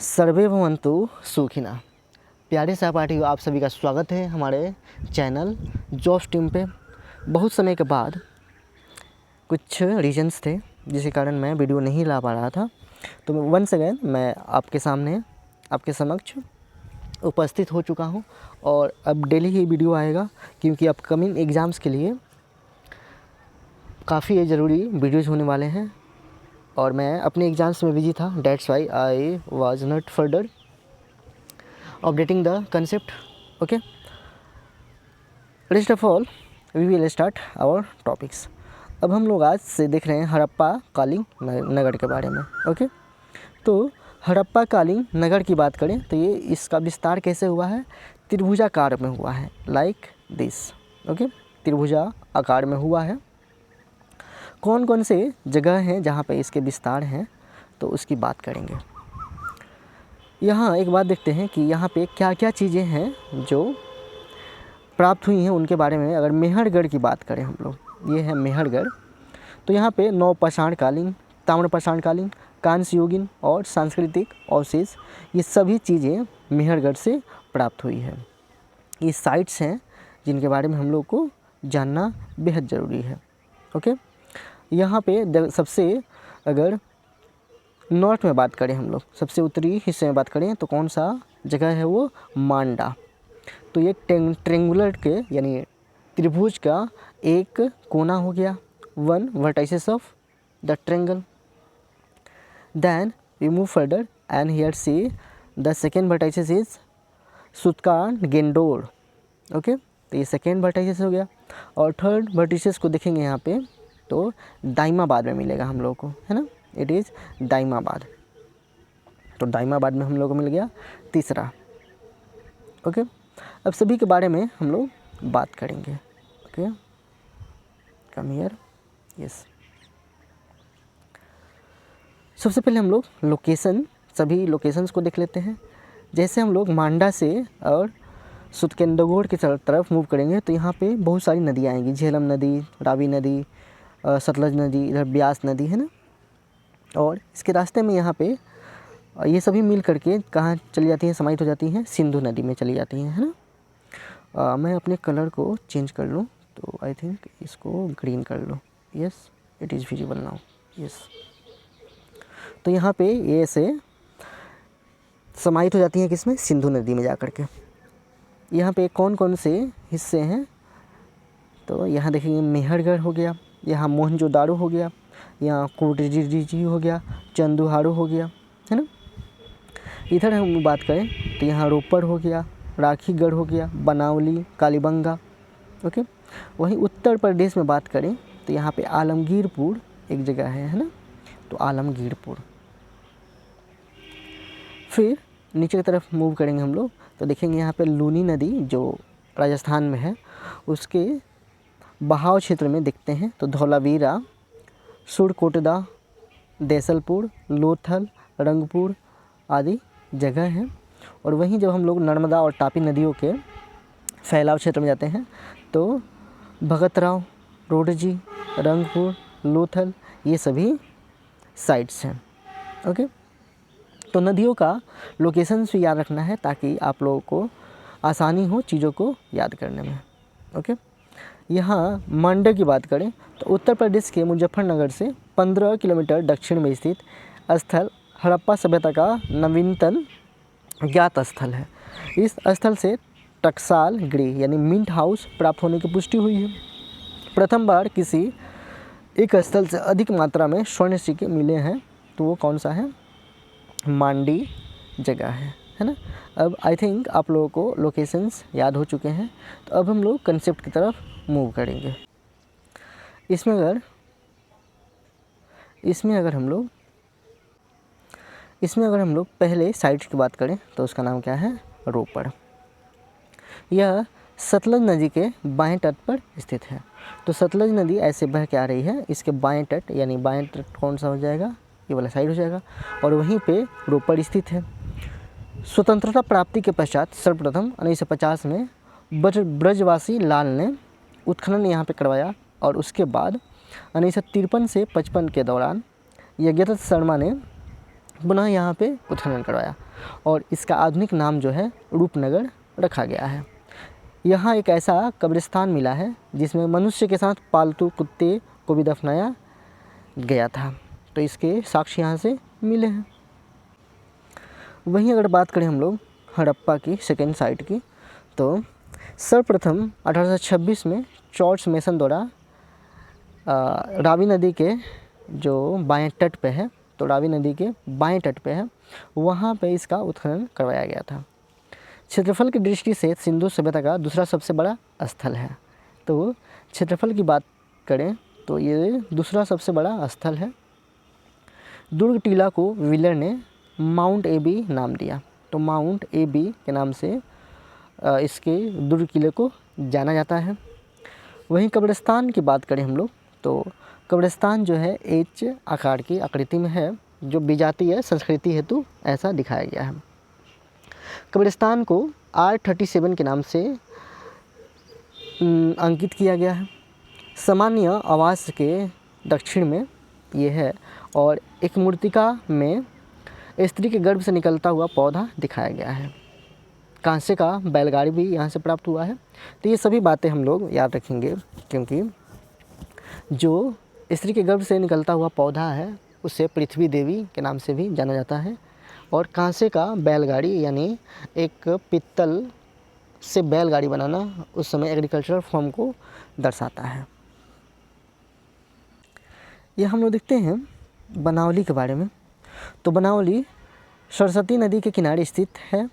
सर्वे भवन्तु सुखिनः। प्यारे सहपाठियों, आप सभी का स्वागत है हमारे चैनल जॉब्स टीम पे। बहुत समय के बाद कुछ रीजंस थे जिसके कारण मैं वीडियो नहीं ला पा रहा था, तो वंस अगेन मैं आपके सामने आपके समक्ष उपस्थित हो चुका हूं और अब डेली ही वीडियो आएगा क्योंकि अपकमिंग एग्ज़ाम्स के लिए काफ़ी ज़रूरी वीडियोज़ होने वाले हैं और मैं अपने एग्ज़ाम्स में बिजी था। That's why I was not further updating the concept. Okay, first of all we will start our topics. अब हम लोग आज से देख रहे हैं हड़प्पा कालीन नगर के बारे में। ओके, तो हड़प्पा कालीन नगर की बात करें तो ये इसका विस्तार कैसे हुआ है, त्रिभुजाकार में हुआ है, लाइक दिस। ओके, त्रिभुजा आकार में हुआ है। कौन कौन से जगह हैं जहाँ पे इसके विस्तार हैं तो उसकी बात करेंगे। यहाँ एक बात देखते हैं कि यहाँ पे क्या क्या चीज़ें हैं जो प्राप्त हुई हैं उनके बारे में। अगर मेहरगढ़ की बात करें हम लोग, ये है मेहरगढ़, तो यहाँ पे नवपाषाणकालीन, ताम्रपाषाणकालीन, कांस्य युगीन और सांस्कृतिक अवशेष, ये सभी चीज़ें मेहरगढ़ से प्राप्त हुई है। ये साइट्स हैं जिनके बारे में हम लोग को जानना बेहद ज़रूरी है। ओके, यहाँ पे सबसे अगर नॉर्थ में बात करें हम लोग, सबसे उत्तरी हिस्से में बात करें तो कौन सा जगह है वो मांडा। तो ये ट्रेंगुलर के यानी त्रिभुज का एक कोना हो गया, one vertices of the triangle. Then we move further and here see the second vertices is सुत्कान गेंडोर। ओके, तो ये सेकेंड वर्टाइसेस हो गया और थर्ड वर्टाइसेस को देखेंगे यहाँ पे तो दाइमाबाद में मिलेगा हम लोग को, है ना, इट इज़ दाइमाबाद। तो दाइमाबाद में हम लोग को मिल गया तीसरा। ओके, अब सभी के बारे में हम लोग बात करेंगे। Okay, come here, yes. सबसे पहले हम लोग लोकेशन, सभी लोकेशंस को देख लेते हैं। जैसे हम लोग मांडा से और सुतकेंदगोड़ की तरफ मूव करेंगे तो यहाँ पे बहुत सारी नदियाँ आएंगी, झेलम नदी, रावी नदी, सतलज नदी, इधर ब्यास नदी, है ना। और इसके रास्ते में यहाँ पे ये सभी मिल करके कहाँ चली जाती हैं, समाहित हो जाती हैं, सिंधु नदी में चली जाती हैं, है ना। मैं अपने कलर को चेंज कर लूँ तो आई थिंक इसको ग्रीन कर लूँ। Yes, it is visible now. Yes, तो यहाँ पे ये ऐसे समाहित हो जाती हैं किसमें, सिंधु नदी में जा कर के। यहाँ पे कौन कौन से हिस्से हैं तो यहाँ देखेंगे मेहरगढ़ हो गया, यहाँ मोहनजोदाड़ो हो गया, यहाँ कोटजीजी हो गया, चंदुहारू हो गया, है ना। इधर हम बात करें तो यहाँ रोपड़ हो गया, राखीगढ़ हो गया, बनावली, कालीबंगा। ओके, वहीं उत्तर प्रदेश में बात करें तो यहाँ पे आलमगीरपुर एक जगह है ना, तो आलमगीरपुर। फिर नीचे की तरफ मूव करेंगे हम लोग तो देखेंगे यहाँ पे लूनी नदी जो राजस्थान में है, उसके बहाव क्षेत्र में दिखते हैं तो धौलावीरा, सुरकोटदा, देसलपुर, लोथल, रंगपुर आदि जगह हैं। और वहीं जब हम लोग नर्मदा और तापी नदियों के फैलाव क्षेत्र में जाते हैं तो भगतराव, रोडजी, रंगपुर, लोथल, ये सभी साइट्स हैं। ओके, तो नदियों का लोकेशन भी याद रखना है ताकि आप लोगों को आसानी हो चीज़ों को याद करने में। ओके, यहाँ मांडा की बात करें तो उत्तर प्रदेश के मुजफ्फरनगर से 15 किलोमीटर दक्षिण में स्थित स्थल हड़प्पा सभ्यता का नवीनतम ज्ञात स्थल है। इस स्थल से टकसाल गृह यानी मिंट हाउस प्राप्त होने की पुष्टि हुई है। प्रथम बार किसी एक स्थल से अधिक मात्रा में स्वर्ण सिक्के मिले हैं तो वो कौन सा है, मांडी जगह है ना। अब आई थिंक आप लोगों को लोकेशंस याद हो चुके हैं, तो अब हम लोग कंसेप्ट की तरफ मूव करेंगे। इसमें अगर हम लोग पहले साइट की बात करें तो उसका नाम क्या है, रोपड़। यह सतलज नदी के बाएं तट पर स्थित है। तो सतलज नदी ऐसे बह के आ रही है, इसके बाएं तट यानी बाएं तट कौन सा हो जाएगा, ये वाला साइड हो जाएगा, और वहीं पे रोपड़ स्थित है। स्वतंत्रता प्राप्ति के पश्चात सर्वप्रथम 1950 में ब्रजवासी लाल ने उत्खनन यहाँ पे करवाया और उसके बाद 1953 से 55 के दौरान यज्ञदत्त शर्मा ने पुनः यहाँ पे उत्खनन करवाया। और इसका आधुनिक नाम जो है रूपनगर रखा गया है। यहाँ एक ऐसा कब्रिस्तान मिला है जिसमें मनुष्य के साथ पालतू कुत्ते को भी दफनाया गया था, तो इसके साक्ष्य यहाँ से मिले हैं। वहीं अगर बात करें हम लोग हड़प्पा की सेकेंड साइट की, तो सर्वप्रथम 1826 में जॉर्ज मेसन द्वारा रावी नदी के जो बाएं तट पे है, तो रावी नदी के बाएं तट पे है, वहाँ पे इसका उत्खनन करवाया गया था। क्षेत्रफल की दृष्टि से सिंधु सभ्यता का दूसरा सबसे बड़ा स्थल है। तो क्षेत्रफल की बात करें तो ये दूसरा सबसे बड़ा स्थल है। दुर्ग टीला को व्हीलर ने माउंट एबी नाम दिया, तो माउंट एबी के नाम से इसके दुर्ग किले को जाना जाता है। वहीं कब्रिस्तान की बात करें हम लोग, तो कब्रिस्तान जो है एच आकार की आकृति में है, जो विजातीय संस्कृति हेतु ऐसा दिखाया गया है। कब्रिस्तान को R37 के नाम से अंकित किया गया है। सामान्य आवास के दक्षिण में ये है और एक मूर्तिका में स्त्री के गर्भ से निकलता हुआ पौधा दिखाया गया है। कांसे का बैलगाड़ी भी यहाँ से प्राप्त हुआ है। तो ये सभी बातें हम लोग याद रखेंगे, क्योंकि जो स्त्री के गर्भ से निकलता हुआ पौधा है उसे पृथ्वी देवी के नाम से भी जाना जाता है। और कांसे का बैलगाड़ी यानी एक पित्तल से बैलगाड़ी बनाना उस समय एग्रीकल्चरल फॉर्म को दर्शाता है। ये हम लोग देखते हैं बनावली के बारे में। तो बनावली सरस्वती नदी के किनारे स्थित है।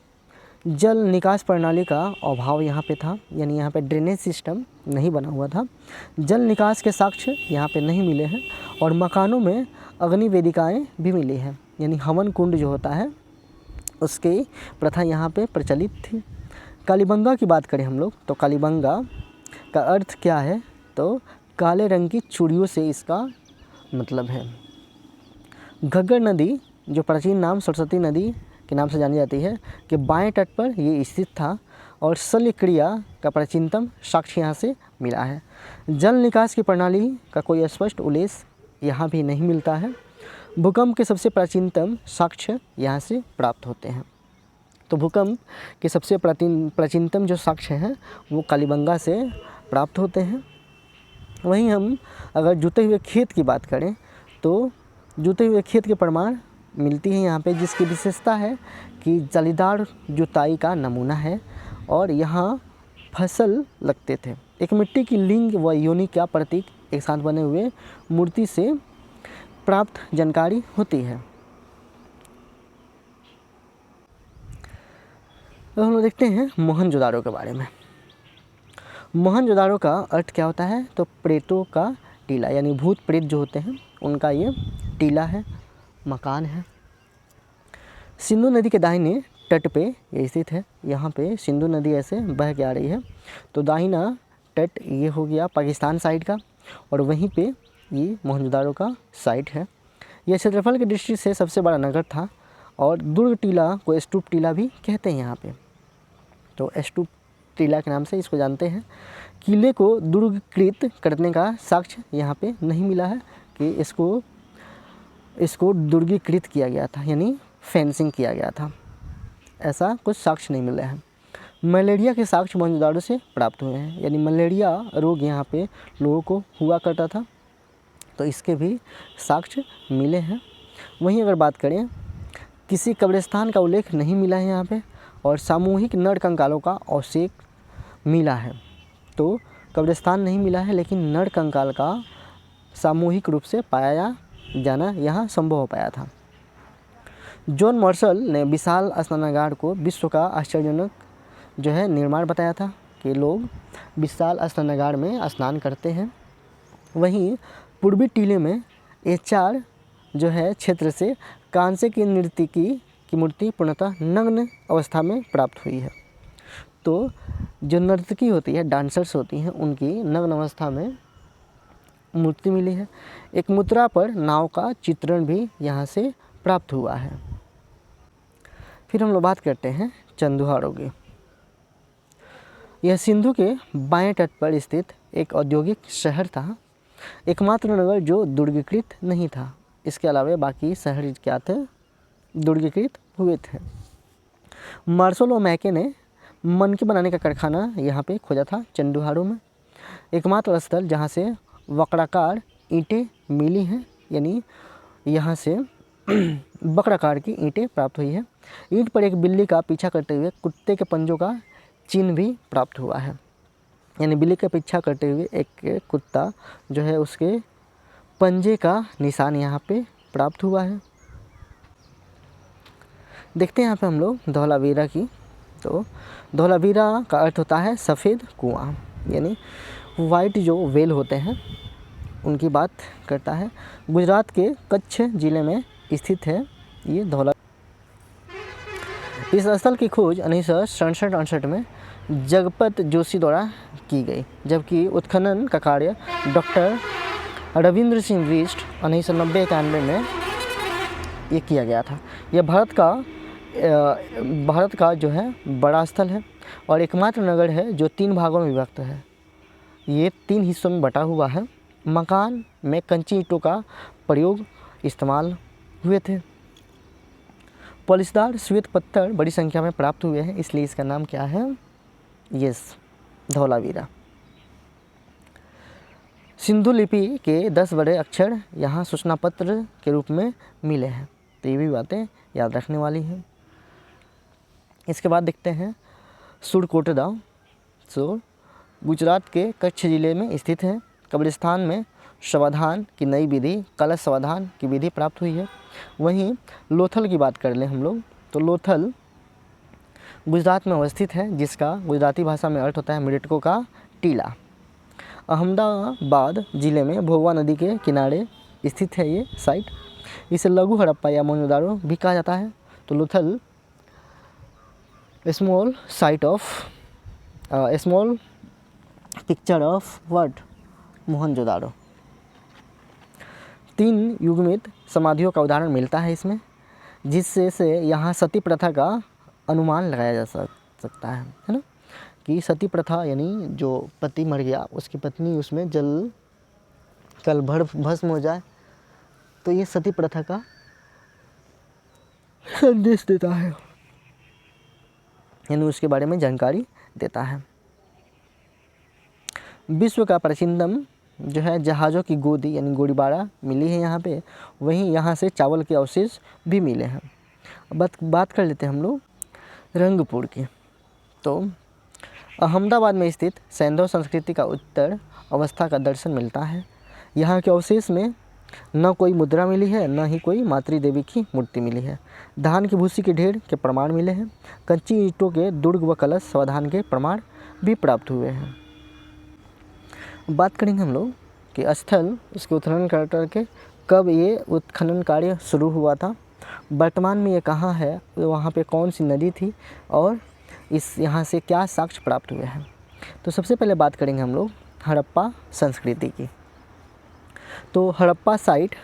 जल निकास प्रणाली का अभाव यहाँ पे था, यानी यहाँ पे ड्रेनेज सिस्टम नहीं बना हुआ था। जल निकास के साक्ष्य यहाँ पे नहीं मिले हैं और मकानों में अग्नि वेदिकाएँ भी मिली हैं, यानी हवन कुंड जो होता है उसकी प्रथा यहाँ पे प्रचलित थी। कालीबंगा की बात करें हम लोग, तो कालीबंगा का अर्थ क्या है, तो काले रंग की चूड़ियों से इसका मतलब है। घग्गर नदी जो प्राचीन नाम सरस्वती नदी के नाम से जानी जाती है, के बाएं तट पर ये स्थित था और शल्य क्रिया का प्राचीनतम साक्ष्य यहाँ से मिला है। जल निकास की प्रणाली का कोई स्पष्ट उल्लेख यहाँ भी नहीं मिलता है। भूकंप के सबसे प्राचीनतम साक्ष्य यहाँ से प्राप्त होते हैं। तो भूकंप के सबसे प्राचीनतम जो साक्ष्य हैं वो कालीबंगा से प्राप्त होते हैं। वहीं हम अगर जुते हुए खेत की बात करें, तो जुते हुए खेत के प्रमाण मिलती है यहाँ पे, जिसकी विशेषता है कि जालीदार जुताई का नमूना है और यहाँ फसल लगते थे। एक मिट्टी की लिंग व योनि का प्रतीक एक साथ बने हुए मूर्ति से प्राप्त जानकारी होती है। तो हम लोग देखते हैं मोहनजोदाड़ो के बारे में। मोहनजोदाड़ो का अर्थ क्या होता है, तो प्रेतों का टीला, यानी भूत प्रेत जो होते हैं उनका ये टीला है, मकान है। सिंधु नदी के दाहिने तट पे ये स्थित है। यहाँ पे सिंधु नदी ऐसे बह के आ रही है, तो दाहिना तट ये हो गया पाकिस्तान साइड का और वहीं पे ये मोहनजोदाड़ो का साइट है। यह क्षेत्रफल की दृष्टि से सबसे बड़ा नगर था और दुर्ग टीला को स्तूप टीला भी कहते हैं यहाँ पे, तो स्तूप टीला के नाम से इसको जानते हैं। किले को दुर्गकृत करने का साक्ष्य यहाँ पे नहीं मिला है कि इसको दुर्गीकृत किया गया था, यानी फेंसिंग किया गया था, ऐसा कुछ साक्ष्य नहीं मिले हैं। मलेरिया के साक्ष्य मोहनजोदाड़ो से प्राप्त हुए हैं, यानी मलेरिया रोग यहाँ पे लोगों को हुआ करता था, तो इसके भी साक्ष्य मिले हैं। वहीं अगर बात करें, किसी कब्रिस्तान का उल्लेख नहीं मिला है यहाँ पे और सामूहिक नर कंकालों का अवशेष मिला है। तो कब्रिस्तान नहीं मिला है, लेकिन नर कंकाल का सामूहिक रूप से पाया जाना यहाँ संभव हो पाया था। जॉन मार्शल ने विशाल स्नानागार को विश्व का आश्चर्यजनक जो है निर्माण बताया था कि लोग विशाल स्नानागार में स्नान करते हैं। वहीं पूर्वी टीले में एचार जो है क्षेत्र से कांसे की नर्तकी की मूर्ति पूर्णतः नग्न अवस्था में प्राप्त हुई है। तो जो नर्तकी होती है, डांसर्स होती हैं, उनकी नग्न अवस्था में मूर्ति मिली है। एक मुद्रा पर नाव का चित्रण भी यहाँ से प्राप्त हुआ है। फिर हम लोग बात करते हैं चंदुहाड़ो की। यह सिंधु के बाएं तट पर स्थित एक औद्योगिक शहर था, एकमात्र नगर जो दुर्गीकृत नहीं था। इसके अलावा बाकी शहर क्या थे, दुर्गीकृत हुए थे। मार्शल मैके ने मनके बनाने का कारखाना यहाँ पे खोजा था चंडूहारू में। एकमात्र स्थल जहाँ से वक्राकार ईंटें मिली हैं, यानी यहाँ से वक्राकार की ईंटें प्राप्त हुई है। ईंट पर एक बिल्ली का पीछा करते हुए कुत्ते के पंजों का चिन्ह भी प्राप्त हुआ है, यानी बिल्ली का पीछा करते हुए एक कुत्ता जो है उसके पंजे का निशान यहाँ पे प्राप्त हुआ है। देखते हैं यहाँ पे हम लोग धौलावीरा की। तो धौलावीरा का अर्थ होता है सफ़ेद कुआं, यानी वाइट जो वेल होते हैं उनकी बात करता है। गुजरात के कच्छ ज़िले में स्थित है ये धौला। इस स्थल की खोज 1967-68 में जगपत जोशी द्वारा की गई, जबकि उत्खनन का कार्य डॉक्टर रविंद्र सिंह बिष्ट 1990-91 में ये किया गया था। यह भारत का जो है बड़ा स्थल है और एकमात्र नगर है जो 3 भागों में विभक्त है। ये 3 हिस्सों में बटा हुआ है। मकान में कंची ईंटों का प्रयोग इस्तेमाल हुए थे। पॉलिशदार श्वेत पत्थर बड़ी संख्या में प्राप्त हुए हैं, इसलिए इसका नाम क्या है? यस, धौलावीरा। सिंधु लिपि के 10 बड़े अक्षर यहाँ सूचना पत्र के रूप में मिले हैं, तो ये भी बातें याद रखने वाली हैं। इसके बाद देखते हैं सुरकोटदा। गुजरात के कच्छ जिले में स्थित है। कब्रिस्तान में समाधान की नई विधि, कलश समाधान की विधि प्राप्त हुई है। वहीं लोथल की बात कर लें हम लोग, तो लोथल गुजरात में अवस्थित है, जिसका गुजराती भाषा में अर्थ होता है मृतकों का टीला। अहमदाबाद जिले में भोगवा नदी के किनारे स्थित है ये साइट। इसे लघु हड़प्पा या मोहनजोदारो भी कहा जाता है। तो Lothal small picture of what? Mohenjodaro. 3 युग्मित समाधियों का उदाहरण मिलता है इसमें, जिससे से यहाँ सती प्रथा का अनुमान लगाया जा सकता है ना, कि सती प्रथा यानी जो पति मर गया उसकी पत्नी उसमें जल कल भस्म हो जाए, तो ये सती प्रथा का संदेश देता है, यानी उसके बारे में जानकारी देता है। विश्व का प्राचीनतम जो है जहाज़ों की गोदी यानी गोड़ीबाड़ा मिली है यहाँ पे। वहीं यहाँ से चावल के अवशेष भी मिले हैं। बात कर लेते हैं हम लोग रंगपुर की। तो अहमदाबाद में स्थित सैंधव संस्कृति का उत्तर अवस्था का दर्शन मिलता है। यहाँ के अवशेष में न कोई मुद्रा मिली है, न ही कोई मातृ देवी की मूर्ति मिली है। धान की भूसी के ढेर के प्रमाण मिले हैं। कच्ची ईंटों के दुर्ग व कलश समाधान के प्रमाण भी प्राप्त हुए हैं। बात करेंगे हम लोग कि स्थल उसके उत्खनन करके कब ये उत्खनन कार्य शुरू हुआ था, वर्तमान में ये कहाँ है, वहाँ पे कौन सी नदी थी और यहाँ से क्या साक्ष्य प्राप्त हुए हैं। तो सबसे पहले बात करेंगे हम लोग हड़प्पा संस्कृति की। तो हड़प्पा साइट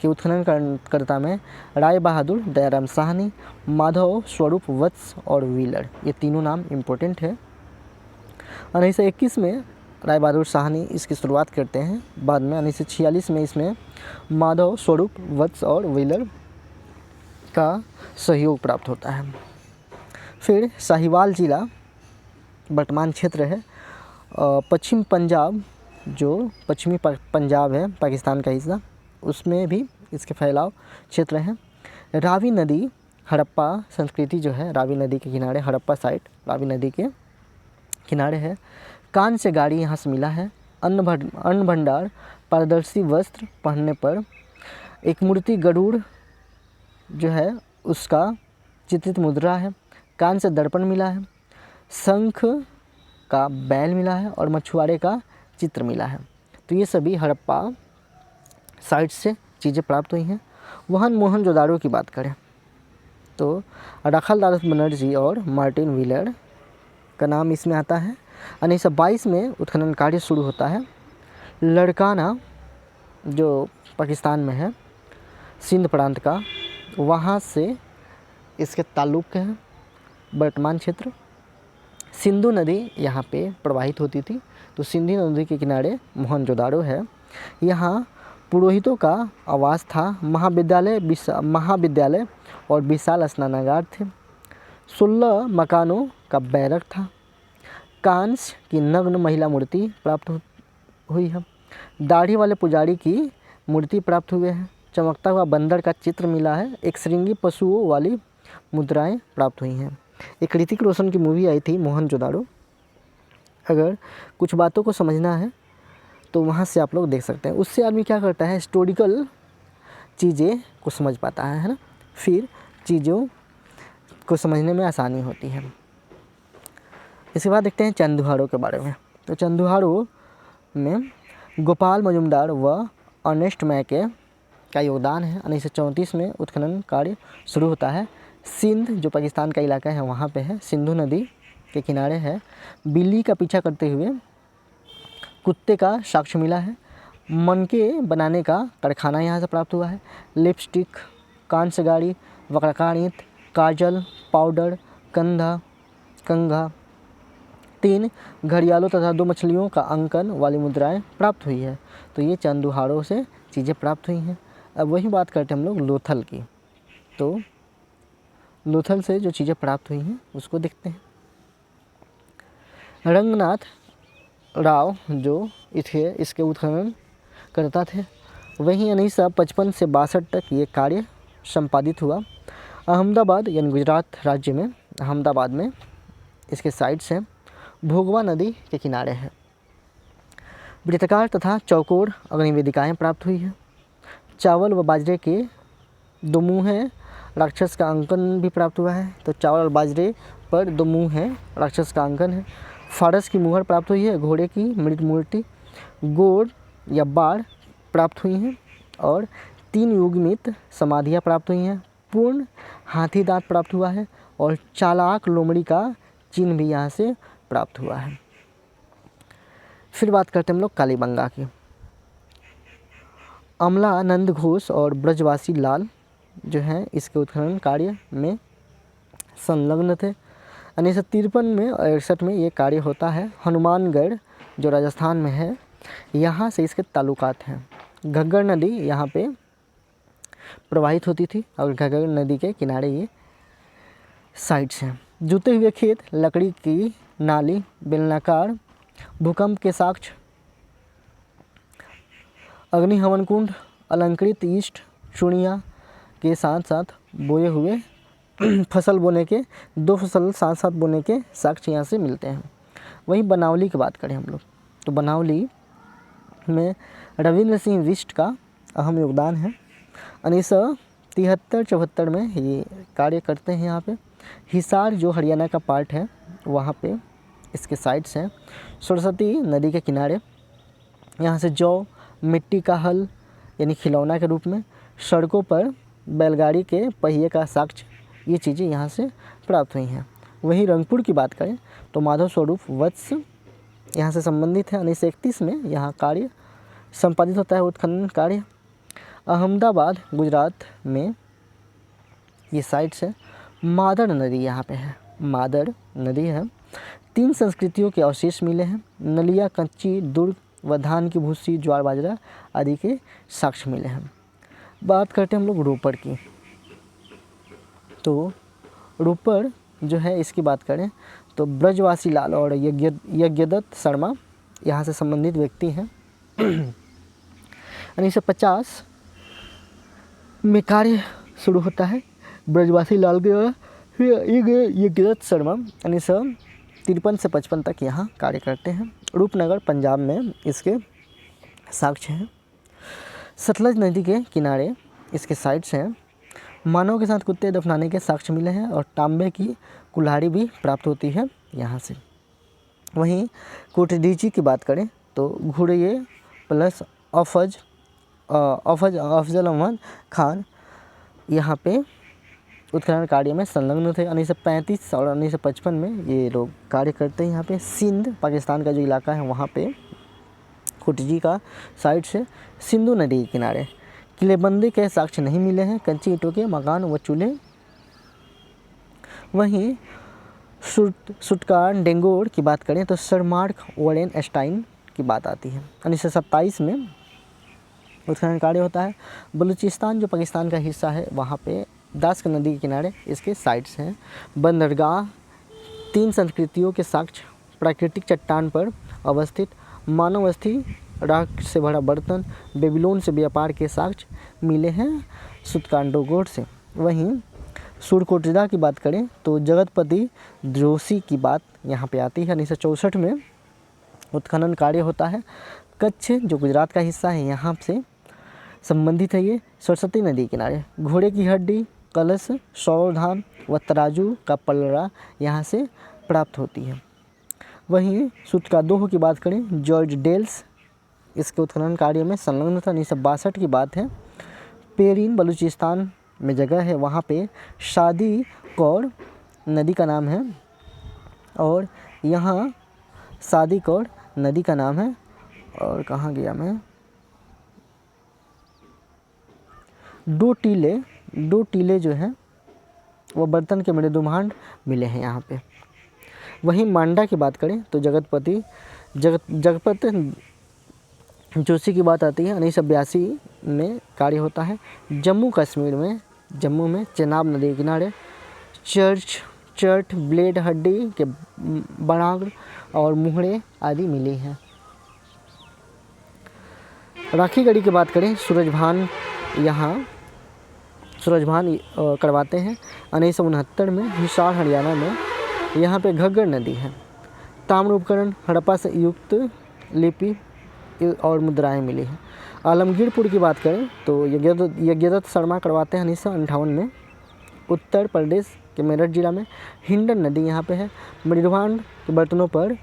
के उत्खननकर्ता में राय बहादुर, दयाराम साहनी, माधव स्वरूप वत्स और व्हीलर, ये तीनों नाम इम्पोर्टेंट है। 1921 में राय बहादुर साहनी इसकी शुरुआत करते हैं। बाद में 1946 में इसमें माधव स्वरूप वत्स और व्हीलर का सहयोग प्राप्त होता है। फिर साहिवाल जिला वर्तमान क्षेत्र है। पश्चिम पंजाब जो पश्चिमी पंजाब है पाकिस्तान का हिस्सा, उसमें भी इसके फैलाव क्षेत्र हैं। रावी नदी हड़प्पा संस्कृति जो है रावी नदी के किनारे, हड़प्पा साइट रावी नदी के किनारे है। कान से गाड़ी यहाँ से मिला है। अन्न भंडार, पारदर्शी वस्त्र पहनने पर एक मूर्ति गरुड़ जो है उसका चित्रित मुद्रा है। कान से दर्पण मिला है। शंख का बैल मिला है और मछुआरे का चित्र मिला है। तो ये सभी हड़प्पा साइट से चीज़ें प्राप्त हुई हैं। वहाँ मोहनजोदारो की बात करें तो राखालदास बनर्जी और मार्टिन व्हीलर का नाम इसमें आता है। 1922 में उत्खनन कार्य शुरू होता है। लड़काना जो पाकिस्तान में है, सिंध प्रांत का, वहाँ से इसके ताल्लुक़ है वर्तमान क्षेत्र। सिंधु नदी यहाँ पे प्रवाहित होती थी, तो सिंधु नदी के किनारे मोहनजोदारो है। यहाँ पुरोहितों का आवास था। महाविद्यालय और विशाल स्नानागार थे। 16 मकानों का बैरक था। कांस्य की नग्न महिला मूर्ति प्राप्त हुई है। दाढ़ी वाले पुजारी की मूर्ति प्राप्त हुए हैं। चमकता हुआ बंदर का चित्र मिला है। एक श्रृंगी पशुओं वाली मुद्राएं प्राप्त हुई हैं। एक ऋतिक रोशन की मूवी आई थी मोहनजोदाड़ो। अगर कुछ बातों को समझना है तो वहाँ से आप लोग देख सकते हैं। उससे आदमी क्या करता है, हिस्टोरिकल चीज़ें को समझ पाता है ना, फिर चीज़ों को समझने में आसानी होती है। इसके बाद देखते हैं चंदुहाड़ों के बारे में। तो चंदुहाड़ों में गोपाल मजुमदार व अर्नेस्ट मैके का योगदान है। 1934 में उत्खनन कार्य शुरू होता है। सिंध जो पाकिस्तान का इलाका है वहाँ पे है, सिंधु नदी के किनारे है। बिल्ली का पीछा करते हुए कुत्ते का साक्ष्य मिला है। मनके बनाने का कारखाना यहाँ से प्राप्त हुआ है। लिपस्टिक, कांस्य गाड़ी, वक्रकाणित, काजल, पाउडर, कंघा, 3 घड़ियालों तथा 2 मछलियों का अंकन वाली मुद्राएं प्राप्त हुई है। तो ये चंदुहाड़ों से चीज़ें प्राप्त हुई हैं। अब वही बात करते हैं हम लोग लोथल की। तो लोथल से जो चीज़ें प्राप्त हुई हैं उसको देखते हैं। रंगनाथ राव जो इसके उत्खनन करता थे, वहीं 1955 से 62 तक ये कार्य संपादित हुआ। अहमदाबाद यानी गुजरात राज्य में अहमदाबाद में इसके साइट्स हैं। भोगवा नदी के किनारे है। वृत्ताकार तथा चौकोर अग्निवेदिकाएँ प्राप्त हुई है। चावल व बाजरे के 2 मुँह हैं, राक्षस का अंकन भी प्राप्त हुआ है। तो चावल और बाजरे पर 2 मुँह हैं, राक्षस का अंकन है। फारस की मुहर प्राप्त हुई है। घोड़े की मृत मूर्ति, गोड़ या बाढ़ प्राप्त हुई हैं और 3 युग्मित समाधियाँ प्राप्त हुई हैं। पूर्ण हाथी दांत प्राप्त हुआ है और चालाक लोमड़ी का चिन्ह भी यहाँ से प्राप्त हुआ है। फिर बात करते हैं हम लोग कालीबंगा की। अमला नंद घोष और ब्रजवासी लाल जो हैं इसके उत्खनन कार्य में संलग्न थे। 1953 में और 61 में ये कार्य होता है। हनुमानगढ़ जो राजस्थान में है, यहाँ से इसके ताल्लुकात हैं। घग्गर नदी यहाँ पे प्रवाहित होती थी और घग्गर नदी के किनारे ये साइट्स हैं। जूते हुए खेत, लकड़ी की नाली, बेलनाकार, भूकंप के साक्ष्य, अग्नि हवन कुंड, अलंकृत ईस्ट, चूड़ियाँ के साथ साथ बोए हुए फसल बोने के 2 फसल साथ साथ बोने के साक्ष्य यहाँ से मिलते हैं। वहीं बनावली की बात करें हम लोग तो बनावली में रविंद्र सिंह बिष्ट का अहम योगदान है। 1973-74 में ये कार्य करते हैं यहाँ पे। हिसार जो हरियाणा का पार्ट है वहाँ पे इसके साइट्स हैं। सरस्वती नदी के किनारे यहाँ से जौ, मिट्टी का हल यानी खिलौना के रूप में, सड़कों पर बैलगाड़ी के पहिए का साक्ष्य, ये चीज़ें यहाँ से प्राप्त हुई हैं। वहीं रंगपुर की बात करें तो माधव स्वरूप वत्स यहाँ से संबंधित है। 1931 में यहाँ कार्य संपादित होता है, उत्खनन कार्य। अहमदाबाद गुजरात में ये साइट्स है। मादर नदी यहाँ पे है, मादर नदी है। 3 संस्कृतियों के अवशेष मिले हैं। नलिया, कच्ची दुर्ग व धान की भूसी, ज्वार बाजरा आदि के साक्ष्य मिले हैं। बात करते हैं हम लोग रोपड़ की। तो रोपड़ जो है इसकी बात करें तो ब्रजवासी लाल और यज्ञदत्त शर्मा यहाँ से संबंधित व्यक्ति हैं। 1950 में कार्य शुरू होता है ब्रजवासी लाल के द्वारा। फिर यज्ञदत्त शर्मा 1953 से 55 तक यहाँ कार्य करते हैं। रूपनगर पंजाब में इसके साक्ष्य हैं। सतलज नदी के किनारे इसके साइट्स हैं। मानव के साथ कुत्ते दफनाने के साक्ष्य मिले हैं और तांबे की कुल्हाड़ी भी प्राप्त होती है यहाँ से। वहीं कोटडीजी की बात करें तो घुड़िये प्लस अफजल अहमद खान यहाँ पे उत्खनन कार्य में संलग्न थे। 1935 और 1955 में ये लोग कार्य करते हैं यहाँ पे। सिंध पाकिस्तान का जो इलाका है वहाँ पे कोटडीजी का साइट से सिंधु नदी के किनारे किलेबंदी के साक्ष्य नहीं मिले हैं। कच्ची ईंटों के मकान व चूल्हे। वहीं सुटकार डेंगोर की बात करें तो सर मार्क वोरेन एस्टाइन की बात आती है। 1927 में उत्खनन कार्य होता है। बलूचिस्तान जो पाकिस्तान का हिस्सा है वहाँ पे दास नदी के किनारे इसके साइट्स हैं। बंदरगाह 3 संस्कृतियों के साक्ष्य, प्राकृतिक चट्टान पर अवस्थित मानव अस्थि, राख से भरा बर्तन, बेबीलोन से व्यापार के साक्ष्य मिले हैं सुतकांडोगोर से। वहीं सुरकोटजा की बात करें तो जगतपति जोशी की बात यहाँ पे आती है। 1964 में उत्खनन कार्य होता है। कच्छ जो गुजरात का हिस्सा है यहाँ से संबंधित है ये सरस्वती नदी किनारे। घोड़े की हड्डी, कलश, सौरधाम व तराजू का पलड़ा यहाँ से प्राप्त होती है। वहीं सुतकादोह की बात करें, जॉर्ज डेल्स इसके उत्खनन कार्य में संलग्न था। 1962 की बात है। पेरिन बलूचिस्तान में जगह है, वहाँ पे शादी कौर नदी का नाम है और यहाँ शादी कौर नदी का नाम है। और कहाँ गया मैं, दो टीले जो हैं वो बर्तन के मृदुभांड मिले हैं यहाँ पे। वहीं मांडा की बात करें तो जगपत जोशी की बात आती है। 1982 में कार्य होता है। जम्मू में चेनाब नदी के किनारे चर्च, ब्लेड हड्डी के बनाग्र और मुहरे आदि मिली हैं। राखी गढ़ी की बात करें, सूरजभान करवाते हैं। 1969 में हिसार हरियाणा में यहाँ पे घग्गर नदी है। ताम्र उपकरण, हड़प्पा से युक्त लिपि और मुद्राएं मिली हैं। आलमगीरपुर की बात करें तो यज्ञदत्त शर्मा करवाते हैं 1958 में। उत्तर प्रदेश के मेरठ जिला में हिंडन नदी यहाँ पे है। मृदुभांड के बर्तनों पर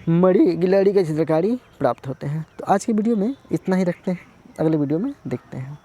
मणि गिलहरी के चित्रकारी प्राप्त होते हैं। तो आज की वीडियो में इतना ही रखते हैं, अगले वीडियो में देखते हैं।